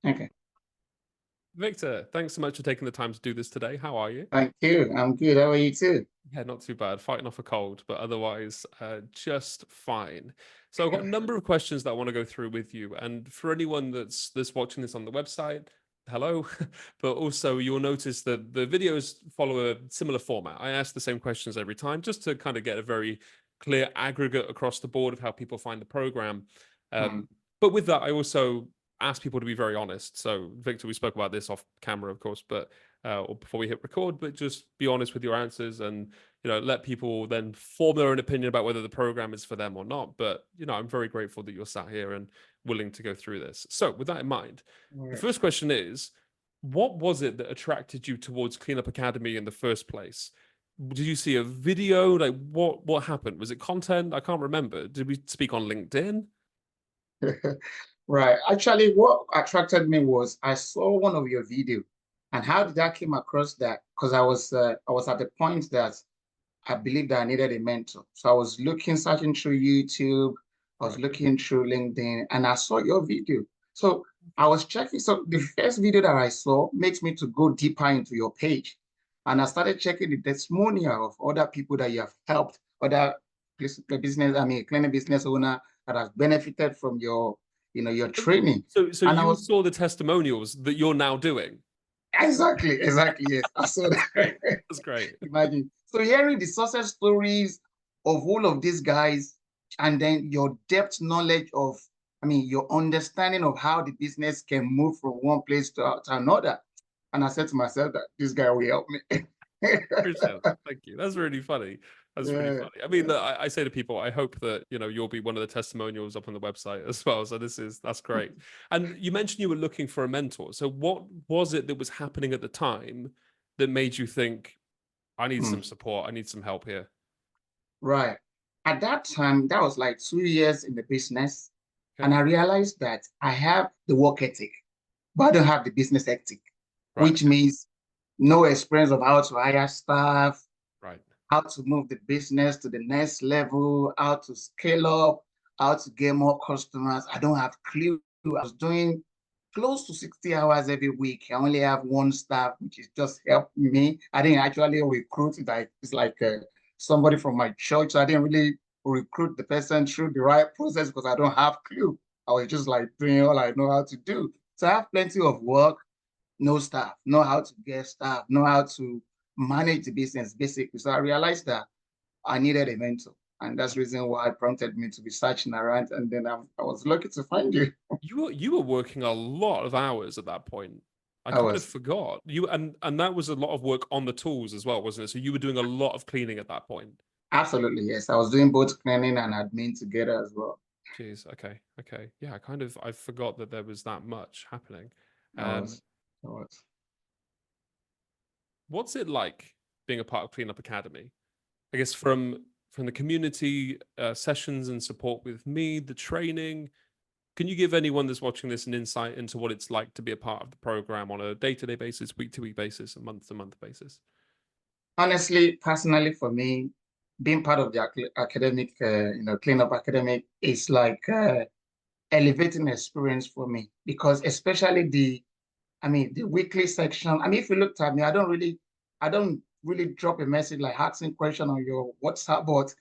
Okay. Victor, thanks so much for taking the time to do this today. How are you? Thank you. I'm good. How are you too? Yeah, not too bad. Fighting off a cold, but otherwise just fine. So I've got a number of questions that I want to go through with you. And for anyone that's watching this on the website, hello. But also you'll notice that the videos follow a similar format. I ask the same questions every time just to kind of get a very clear aggregate across the board of how people find the program. Mm. But with that, I also ask people to be very honest. So Victor, we spoke about this off camera, of course, but or before we hit record, but just be honest with your answers and let people then form their own opinion about whether the program is for them or not. But I'm very grateful that you're sat here and willing to go through this. So with that in mind, All the right. first question is, what was it that attracted you towards Cleanup Academy in the first place? Did you see a video? Like what happened? Was it content? I can't remember. Did we speak on LinkedIn? Right. Actually, what attracted me was I saw one of your video, and how did I came across that? Because I was at the point that I believed that I needed a mentor. So I was searching through YouTube, I was Right. looking through LinkedIn, and I saw your video. So I was checking. So the first video that I saw makes me to go deeper into your page. And I started checking the testimonial of other people that you have helped, other clinic business owner that has benefited from your training. So And I you was saw the testimonials that you're now doing. exactly, yes. I saw that. That's great. Imagine. So hearing the success stories of all of these guys, and then your depth knowledge of, your understanding of how the business can move from one place to another. And I said to myself that this guy will help me. Appreciate that. Thank you. That's really funny. That's really Yeah, funny. I mean, yeah. look, I say to people, I hope that you'll be one of the testimonials up on the website as well. So that's great. And you mentioned you were looking for a mentor. So what was it that was happening at the time that made you think, I need Hmm. some support, I need some help here? Right. At that time, that was like 2 years in the business. And Okay. I realized that I have the work ethic, but I don't have the business ethic, Right. which means no experience of how to hire staff, Right. how to move the business to the next level, how to scale up, how to get more customers. I don't have clue. I was doing close to 60 hours every week. I only have one staff, which is just helping me. I didn't actually recruit it. It's like somebody from my church. So I didn't really recruit the person through the right process because I don't have clue. I was just like doing all I know how to do. So I have plenty of work, no staff, know how to get staff, know how to manage the business basically. So I realized that I needed a mentor. And that's the reason why it prompted me to be searching around. And then I was lucky to find you. You were working a lot of hours at that point. I I kind of was forgot. And that was a lot of work on the tools as well, wasn't it? So you were doing a lot of cleaning at that point. absolutely, yes. I was doing both cleaning and admin together as well. Jeez, okay, okay. Yeah, I forgot that there was that much happening. I Um, was, I was. what's it like being a part of Cleanup Academy? I guess from the community sessions and support with me, the training. Can you give anyone that's watching this an insight into what it's like to be a part of the program on a day-to-day basis, week-to-week basis, a month-to-month basis? Honestly, personally, for me, being part of the academic, cleanup academic is like elevating experience for me because especially the weekly section. If you looked at me, I don't really drop a message like asking question on your WhatsApp, but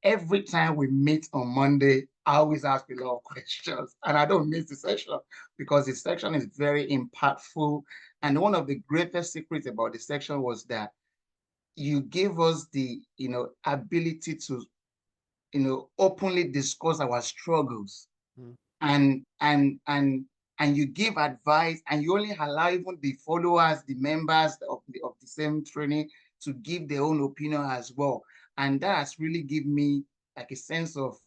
every time we meet on Monday, I always ask a lot of questions and I don't miss the session because the section is very impactful. And one of the greatest secrets about the section was that you gave us the, ability to, openly discuss our struggles Mm. and you give advice and you only allow even the followers, the members of the same training to give their own opinion as well. And that has really given me like a sense of,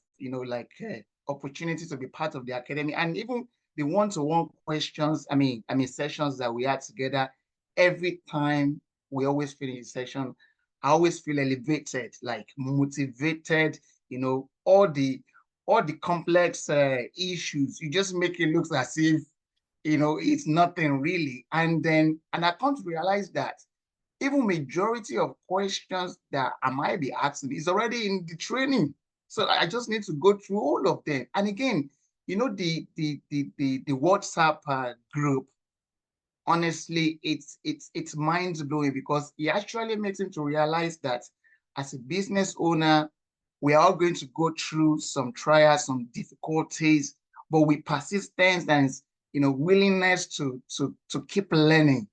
opportunity to be part of the academy. And even the one-to-one questions, sessions that we had together, every time we always finish a session, I always feel elevated, like motivated, all the complex issues. You just make it look as if, it's nothing really. And I come to realize that even majority of questions that I might be asking is already in the training. So I just need to go through all of them. And again, the WhatsApp group, honestly, it's mind blowing because it actually makes him to realize that as a business owner, we are all going to go through some trials, some difficulties, but with persistence and willingness to keep learning,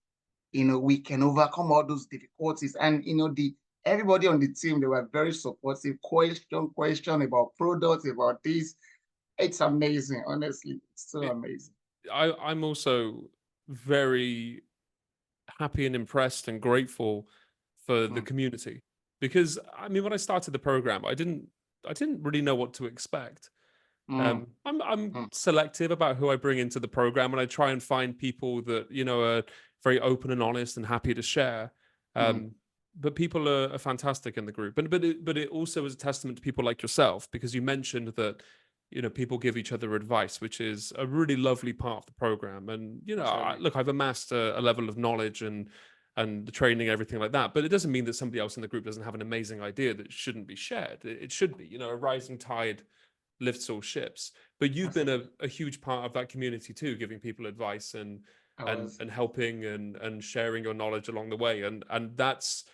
we can overcome all those difficulties. And the everybody on the team, they were very supportive. Question about products, about this. It's amazing, honestly. It's so amazing. I'm also very happy and impressed and grateful for the community, because I mean, when I started the program, I didn't really know what to expect. I'm selective about who I bring into the program, and I try and find people that are very open and honest and happy to share. But people are fantastic in the group, but it also is a testament to people like yourself, because you mentioned that people give each other advice, which is a really lovely part of the program. And look, I've amassed a level of knowledge and the training, everything like that, but it doesn't mean that somebody else in the group doesn't have an amazing idea that shouldn't be shared. It should be, a rising tide lifts all ships. But you've been a huge part of that community too, giving people advice and helping and sharing your knowledge along the way. And that's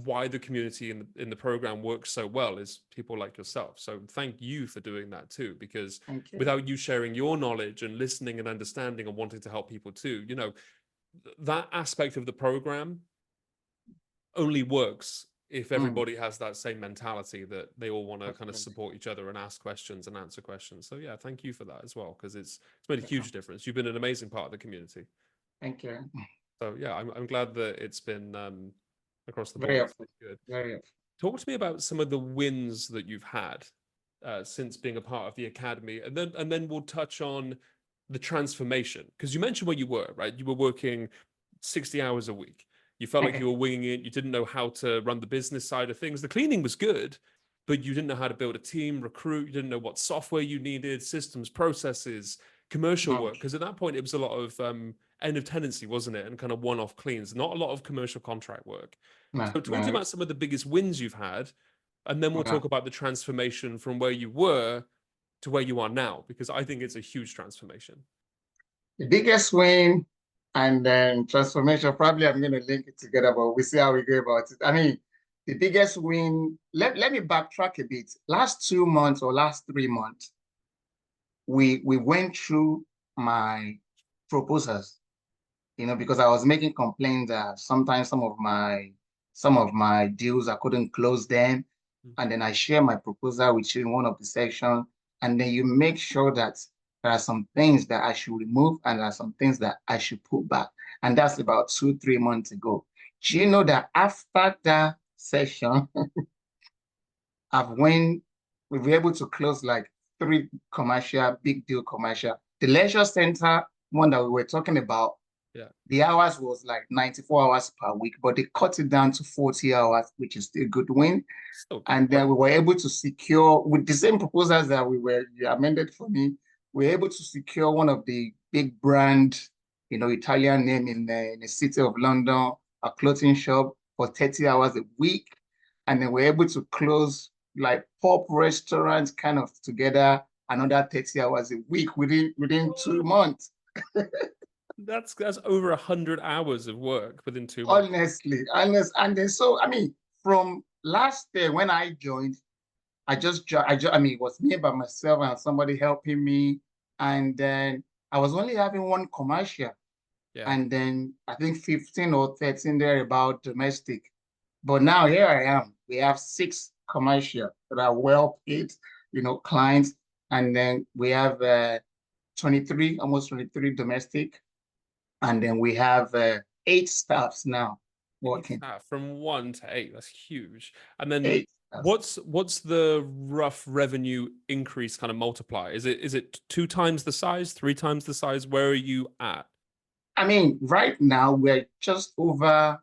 why the community in the program works so well, is people like yourself. So thank you for doing that too, because without you sharing your knowledge and listening and understanding and wanting to help people too, that aspect of the program only works if everybody has that same mentality, that they all want to kind of support each other and ask questions and answer questions. So yeah, thank you for that as well, because it's made a huge difference. You've been an amazing part of the community. Thank you. So yeah, I'm glad that it's been across the board. Very good. Very helpful. Talk to me about some of the wins that you've had since being a part of the academy, and then we'll touch on the transformation, because you mentioned where you were, right? You were working 60 hours a week. You felt like you were winging it. You didn't know how to run the business side of things. The cleaning was good, but you didn't know how to build a team, recruit. You didn't know what software you needed, systems, processes, commercial work. Because at that point, it was a lot of end of tenancy, wasn't it? And kind of one-off cleans, not a lot of commercial contract work. So talk to me about some of the biggest wins you've had, and then we'll talk about the transformation from where you were to where you are now, because I think it's a huge transformation. The biggest win and then transformation, probably I'm going to link it together, but we'll see how we go about it. I mean, the biggest win, let me backtrack a bit. Last 2 months or last 3 months, we went through my proposals, because I was making complaints that sometimes some of my deals, I couldn't close them. And then I share my proposal with you in one of the sections, and then you make sure that there are some things that I should remove and there are some things that I should put back. And that's about 2-3 months ago. Do you know that after that session, we were able to close like 3 big deal commercial. The leisure center one that we were talking about, the hours was like 94 hours per week, but they cut it down to 40 hours, which is still a good win. And then we were able to secure, with the same proposals that you amended for me, we were able to secure one of the big brand, Italian name in the city of London, a clothing shop for 30 hours a week. And then we're able to close like pop restaurants kind of together, another 30 hours a week within 2 months. That's over 100 hours of work within 2 months. Honestly. And then so, I mean, from last year when I joined, I mean, it was me by myself and somebody helping me. And then I was only having 1 commercial. And then I think 15 or 13 there about domestic. But now here I am. We have 6 commercial that are well paid, clients. And then we have almost 23 domestic. And then we have 8 staffs now working. From 1 to 8, that's huge. And then what's the rough revenue increase kind of multiplier? Is it 2 times the size, 3 times the size? Where are you at? I mean, right now we're just over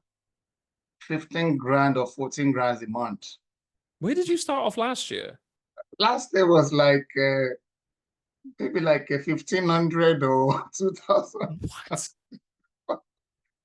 15 grand or 14 grand a month. Where did you start off last year? Last year was like maybe like 1,500 or 2,000. What?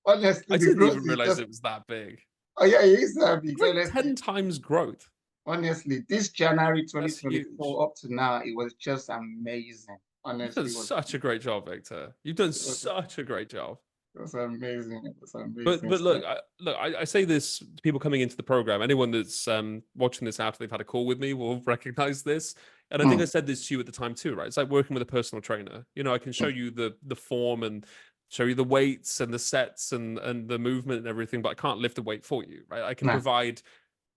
Honestly, I didn't even realize it was that big. Oh yeah, it is that big. Like 10 times growth. Honestly, this January That's huge. 2024 up to now, it was just amazing. You've done Honestly, such a great job, Victor. You've done it was, such a great job. it was amazing. It was But amazing but look, stuff. I say this to people coming into the program. Anyone that's watching this after they've had a call with me will recognize this. And I think I Mm, said this to you at the time too, right? It's like working with a personal trainer. You know, I can show mm, you the form and show you the weights and the sets and the movement and everything, but I can't lift the weight for you, right? I can nah, provide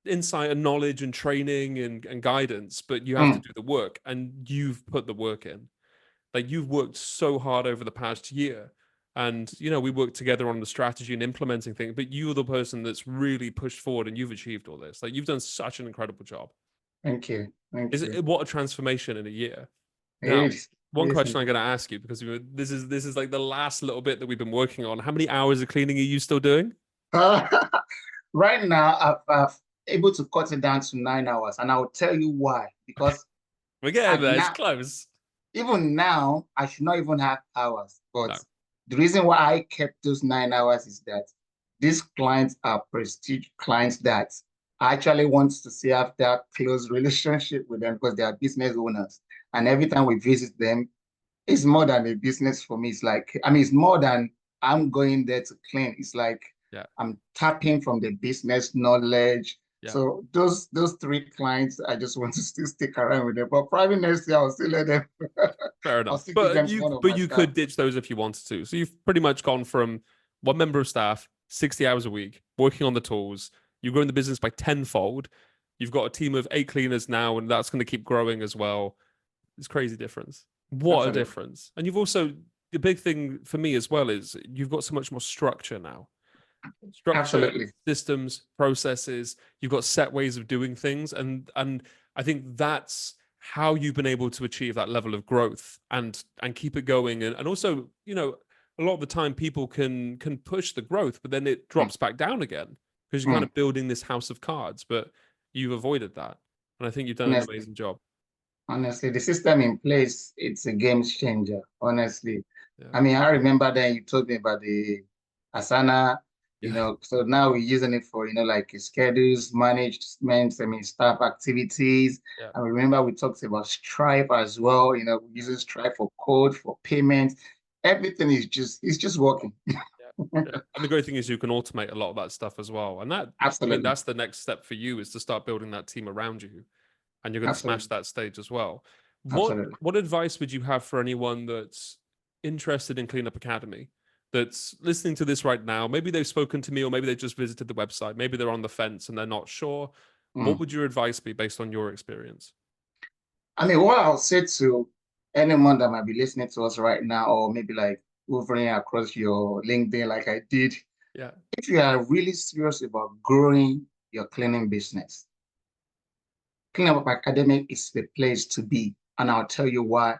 insight and knowledge and training and guidance, but you have to mm, do the work, and you've put the work in. Like, you've worked so hard over the past year, and you know, we worked together on the strategy and implementing things, but you're the person that's really pushed forward and you've achieved all this. Like, you've done such an incredible job. thank you. Thank Is you. it, what a transformation in a year. Now, It is. one question I'm going to ask you, because this is like the last little bit that we've been working on. How many hours of cleaning are you still doing? Right now, I've able to cut it down to 9 hours, and I'll tell you why. Because We're getting at there. It's now, close. even now, I should not even have hours. But No, the reason why I kept those 9 hours is that these clients are prestige clients that I actually want to see have that close relationship with them because they are business owners. And every time we visit them, it's more than a business for me. It's like, I mean, it's more than I'm going there to clean. It's like yeah, I'm tapping from the business knowledge. yeah. So those three clients, I just want to still stick around with them. But probably next year I'll still let them. Fair I'll enough. still give But them to you one of but my you staff. could ditch those if you wanted to. So you've pretty much gone from one member of staff, 60 hours a week, working on the tools. You've grown the business by tenfold. You've got a team of 8 cleaners now, and that's going to keep growing as well. It's crazy difference. What a Absolutely. difference. And you've also, the big thing for me as well is you've got so much more structure now. Structure, Absolutely. systems, processes. You've got set ways of doing things, and I think that's how you've been able to achieve that level of growth and keep it going. And also, you know, a lot of the time people can push the growth, but then it Mm, drops back down again because you're kind mm. of building this house of cards. But you've avoided that, and I think you've done an Honestly, amazing job. honestly, the system in place, it's a game changer. Honestly, Yeah, I mean, I remember then you told me about the Asana, yeah, so now we're using it for, like schedules, management, I mean, staff activities. yeah. I remember we talked about Stripe as well, using Stripe for code, for payments. Everything is it's just working. Yeah. Yeah. And the great thing is you can automate a lot of that stuff as well. And that, I mean, Absolutely. that's the next step for you, is to start building that team around you, and you're going to smash Absolutely. that stage as well. What Absolutely. what advice would you have for anyone that's interested in Cleanup Academy, that's listening to this right now? Maybe they've spoken to me, or maybe they just visited the website. Maybe they're on the fence and they're not sure. What Mm. would your advice be based on your experience? I mean, what I'll say to anyone that might be listening to us right now, or maybe like hovering across your LinkedIn like I did, Yeah. if you are really serious about growing your cleaning business, Cleanup Academy is the place to be. And I'll tell you why.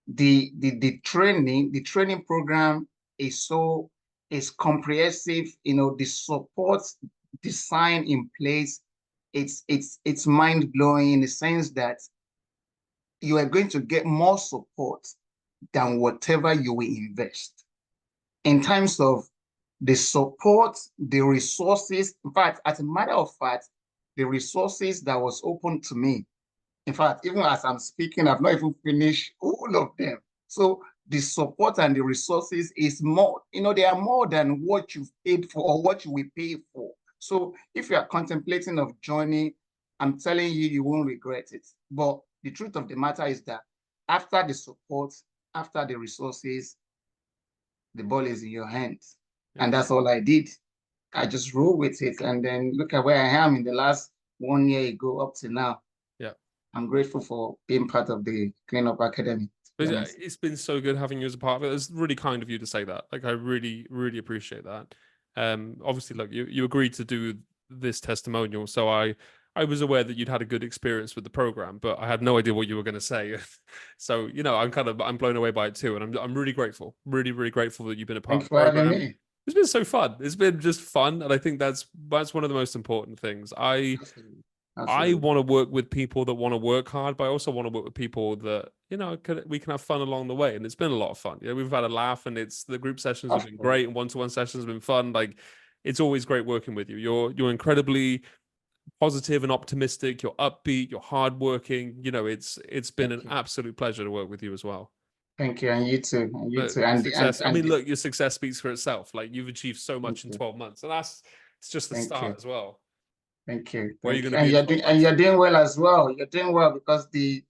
The training program is comprehensive, the support design in place. It's mind-blowing in the sense that you are going to get more support than whatever you will invest in terms of the support, the resources. In fact, as a matter of fact, the resources that was open to me. In fact, even as I'm speaking, I've not even finished all of them. So the support and the resources is more, they are more than what you've paid for or what you will pay for. So if you are contemplating of joining, I'm telling you, you won't regret it. But the truth of the matter is that after the support, after the resources, the ball is in your hands. Yeah. And that's all I did. I just roll with it. And then look at where I am in the last 1 year ago up to now. Yeah. I'm grateful for being part of the Cleanup Academy, to be But honest. it's been so good having you as a part of it. It's really kind of you to say that. Like, I really, really appreciate that. Obviously, look, you agreed to do this testimonial, so I was aware that you'd had a good experience with the program, but I had no idea what you were going to say. So, I'm blown away by it too, and I'm really grateful, really, really grateful that you've been a part Thanks of the for having program. me. It's been so fun. It's been just fun, and I think that's one of the most important things. Absolutely. I Absolutely. want to work with people that want to work hard, but I also want to work with people that, we can have fun along the way. And it's been a lot of fun. We've had a laugh, and the group sessions have Of been course. great, and one-to-one sessions have been fun. Like, it's always great working with you. You're incredibly positive and optimistic. You're upbeat. You're hardworking. You know, it's been Thank an you. absolute pleasure to work with you as well. Thank you, and you too, and you But too, and success. I mean, the, look, your success speaks for itself. Like you've achieved so thank much in you, 12 months, and it's just the thank start you, as well. Where are you thank going you, to be in 12 and months? you're doing well as well. You're doing well because the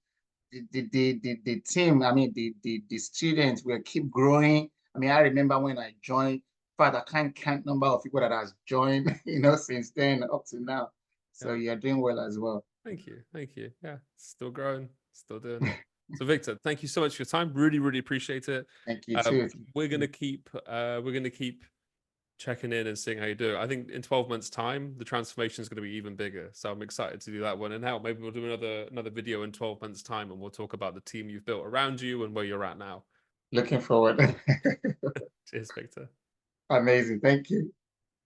team, I mean, the students will keep growing. I mean, I remember when I joined, but I can't count number of people that has joined, you know, since then up to now. So Yeah. you're doing well as well. Thank you. Thank you. Yeah. Still growing, still doing it. So Victor, thank you so much for your time. Really, really appreciate it. Thank you too. We're gonna keep checking in and seeing how you do. I think in 12 months' time, the transformation is going to be even bigger. So I'm excited to do that one. And now maybe we'll do another video in 12 months' time, and we'll talk about the team you've built around you and where you're at now. Looking forward. Cheers, Victor. Amazing. Thank you.